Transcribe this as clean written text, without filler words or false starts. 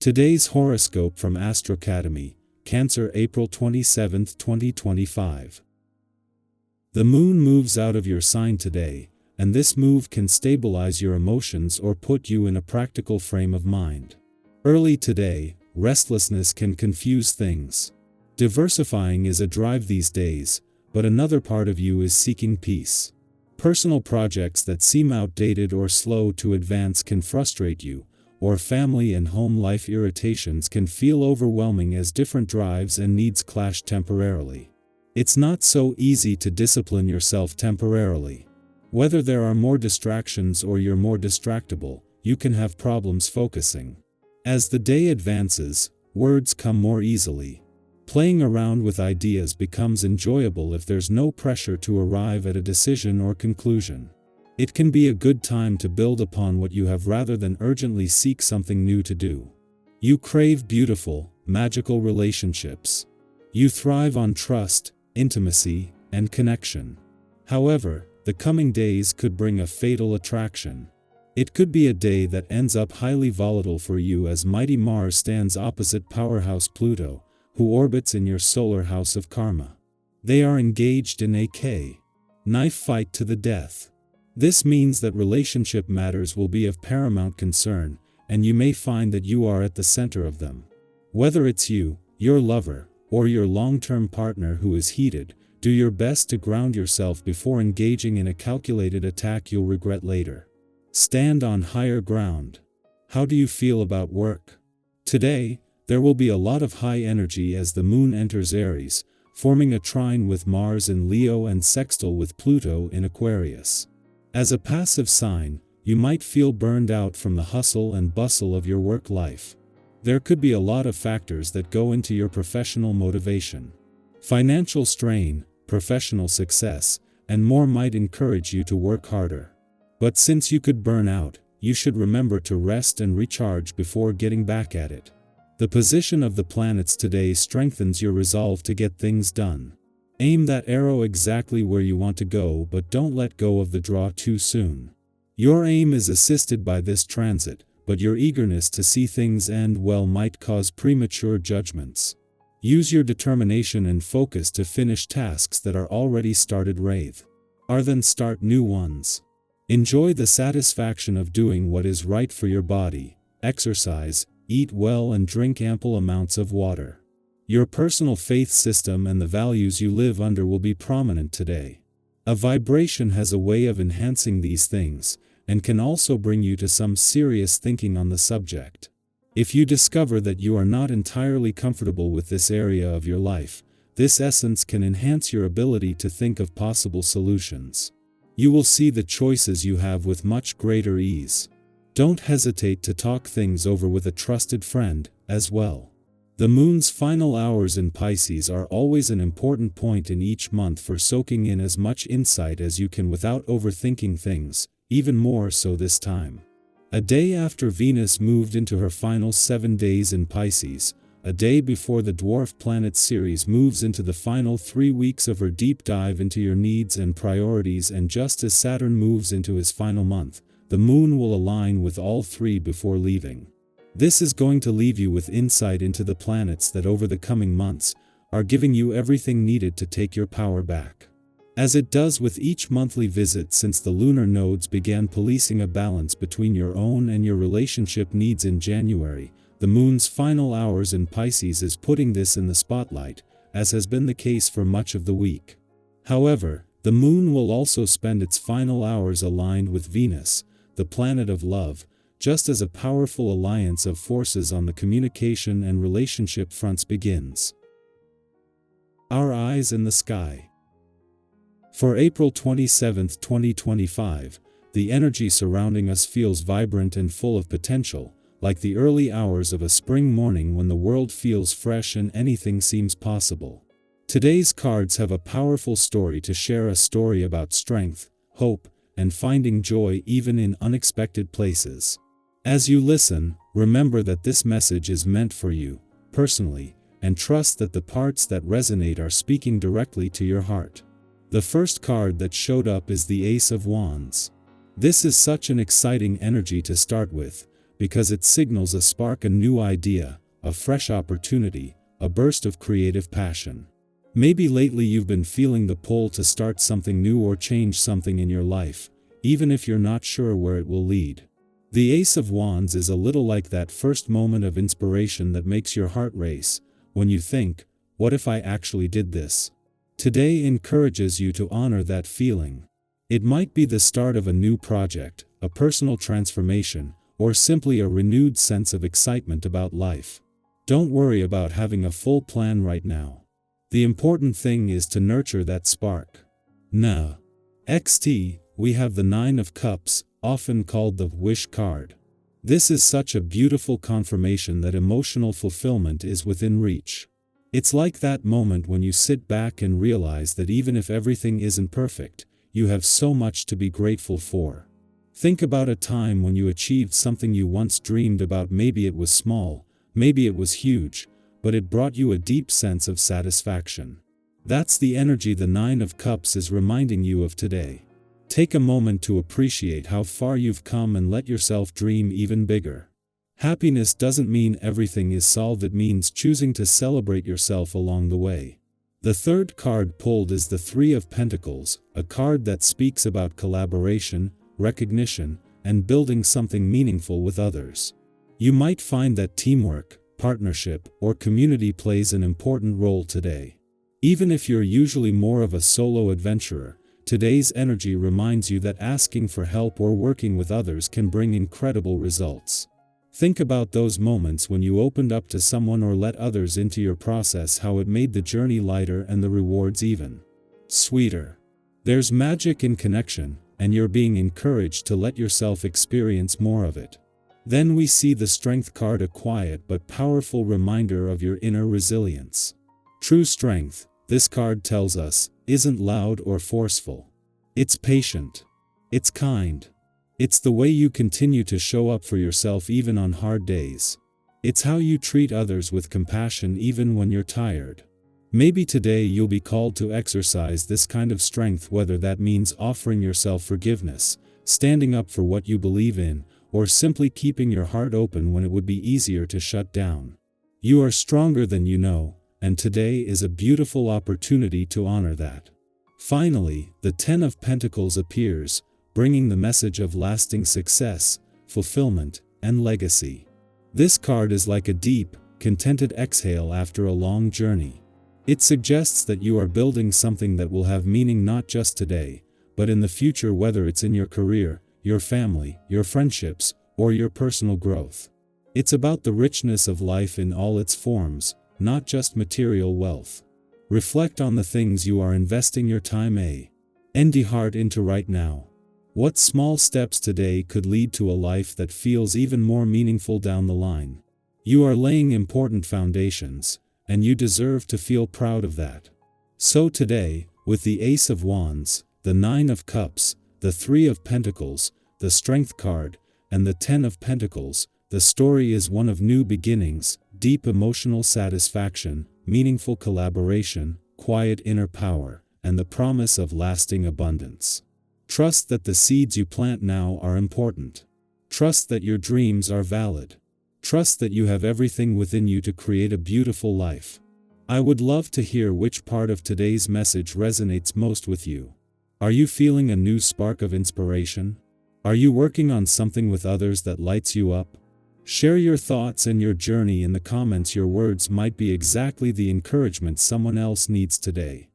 Today's horoscope from Astrocademy, Cancer, April 27, 2025. The moon moves out of your sign today, and this move can stabilize your emotions or put you in a practical frame of mind. Early today, restlessness can confuse things. Diversifying is a drive these days, but another part of you is seeking peace. Personal projects that seem outdated or slow to advance can frustrate you, or family and home life irritations can feel overwhelming as different drives and needs clash temporarily. It's not so easy to discipline yourself temporarily. Whether there are more distractions or you're more distractible, you can have problems focusing. As the day advances, words come more easily. Playing around with ideas becomes enjoyable if there's no pressure to arrive at a decision or conclusion. It can be a good time to build upon what you have rather than urgently seek something new to do. You crave beautiful, magical relationships. You thrive on trust, intimacy, and connection. However, the coming days could bring a fatal attraction. It could be a day that ends up highly volatile for you as mighty Mars stands opposite powerhouse Pluto, who orbits in your solar house of karma. They are engaged in a knife fight to the death. This means that relationship matters will be of paramount concern, and you may find that you are at the center of them. Whether it's you, your lover, or your long-term partner who is heated, do your best to ground yourself before engaging in a calculated attack you'll regret later. Stand on higher ground. How do you feel about work? Today, there will be a lot of high energy as the moon enters Aries, forming a trine with Mars in Leo and sextile with Pluto in Aquarius. As a passive sign, you might feel burned out from the hustle and bustle of your work life. There could be a lot of factors that go into your professional motivation. Financial strain, professional success, and more might encourage you to work harder. But since you could burn out, you should remember to rest and recharge before getting back at it. The position of the planets today strengthens your resolve to get things done. Aim that arrow exactly where you want to go, but don't let go of the draw too soon. Your aim is assisted by this transit, but your eagerness to see things end well might cause premature judgments. Use your determination and focus to finish tasks that are already started than start new ones. Enjoy the satisfaction of doing what is right for your body, exercise, eat well and drink ample amounts of water. Your personal faith system and the values you live under will be prominent today. A vibration has a way of enhancing these things, and can also bring you to some serious thinking on the subject. If you discover that you are not entirely comfortable with this area of your life, this essence can enhance your ability to think of possible solutions. You will see the choices you have with much greater ease. Don't hesitate to talk things over with a trusted friend, as well. The moon's final hours in Pisces are always an important point in each month for soaking in as much insight as you can without overthinking things, even more so this time. A day after Venus moved into her final 7 days in Pisces, a day before the dwarf planet Ceres moves into the final 3 weeks of her deep dive into your needs and priorities, and just as Saturn moves into his final month, the moon will align with all three before leaving. This is going to leave you with insight into the planets that over the coming months are giving you everything needed to take your power back. As it does with each monthly visit since the lunar nodes began policing a balance between your own and your relationship needs in January, the moon's final hours in Pisces is putting this in the spotlight, as has been the case for much of the week. However, the moon will also spend its final hours aligned with Venus, the planet of love, just as a powerful alliance of forces on the communication and relationship fronts begins. Our eyes in the sky. For April 27, 2025, the energy surrounding us feels vibrant and full of potential, like the early hours of a spring morning when the world feels fresh and anything seems possible. Today's cards have a powerful story to share, a story about strength, hope, and finding joy even in unexpected places. As you listen, remember that this message is meant for you, personally, and trust that the parts that resonate are speaking directly to your heart. The first card that showed up is the Ace of Wands. This is such an exciting energy to start with, because it signals a spark, a new idea, a fresh opportunity, a burst of creative passion. Maybe lately you've been feeling the pull to start something new or change something in your life, even if you're not sure where it will lead. The Ace of Wands is a little like that first moment of inspiration that makes your heart race, when you think, what if I actually did this? Today encourages you to honor that feeling. It might be the start of a new project, a personal transformation, or simply a renewed sense of excitement about life. Don't worry about having a full plan right now. The important thing is to nurture that spark. Next, we have the Nine of Cups, often called the Wish card. This is such a beautiful confirmation that emotional fulfillment is within reach. It's like that moment when you sit back and realize that even if everything isn't perfect, you have so much to be grateful for. Think about a time when you achieved something you once dreamed about. Maybe it was small, maybe it was huge, but it brought you a deep sense of satisfaction. That's the energy the Nine of Cups is reminding you of today. Take a moment to appreciate how far you've come and let yourself dream even bigger. Happiness doesn't mean everything is solved, it means choosing to celebrate yourself along the way. The third card pulled is the Three of Pentacles, a card that speaks about collaboration, recognition, and building something meaningful with others. You might find that teamwork, partnership, or community plays an important role today. Even if you're usually more of a solo adventurer, today's energy reminds you that asking for help or working with others can bring incredible results. Think about those moments when you opened up to someone or let others into your process, how it made the journey lighter and the rewards even sweeter. There's magic in connection, and you're being encouraged to let yourself experience more of it. Then we see the Strength card, a quiet but powerful reminder of your inner resilience. True strength, this card tells us, isn't loud or forceful. It's patient. It's kind. It's the way you continue to show up for yourself even on hard days. It's how you treat others with compassion even when you're tired. Maybe today you'll be called to exercise this kind of strength, whether that means offering yourself forgiveness, standing up for what you believe in, or simply keeping your heart open when it would be easier to shut down. You are stronger than you know, and today is a beautiful opportunity to honor that. Finally, the Ten of Pentacles appears, bringing the message of lasting success, fulfillment, and legacy. This card is like a deep, contented exhale after a long journey. It suggests that you are building something that will have meaning not just today, but in the future, whether it's in your career, your family, your friendships, or your personal growth. It's about the richness of life in all its forms, not just material wealth. Reflect on the things you are investing your time and heart into right now. What small steps today could lead to a life that feels even more meaningful down the line? You are laying important foundations, and you deserve to feel proud of that. So today, with the Ace of Wands, the Nine of Cups, the Three of Pentacles, the Strength card, and the Ten of Pentacles, the story is one of new beginnings, deep emotional satisfaction, meaningful collaboration, quiet inner power, and the promise of lasting abundance. Trust that the seeds you plant now are important. Trust that your dreams are valid. Trust that you have everything within you to create a beautiful life. I would love to hear which part of today's message resonates most with you. Are you feeling a new spark of inspiration? Are you working on something with others that lights you up? Share your thoughts and your journey in the comments. Your words might be exactly the encouragement someone else needs today.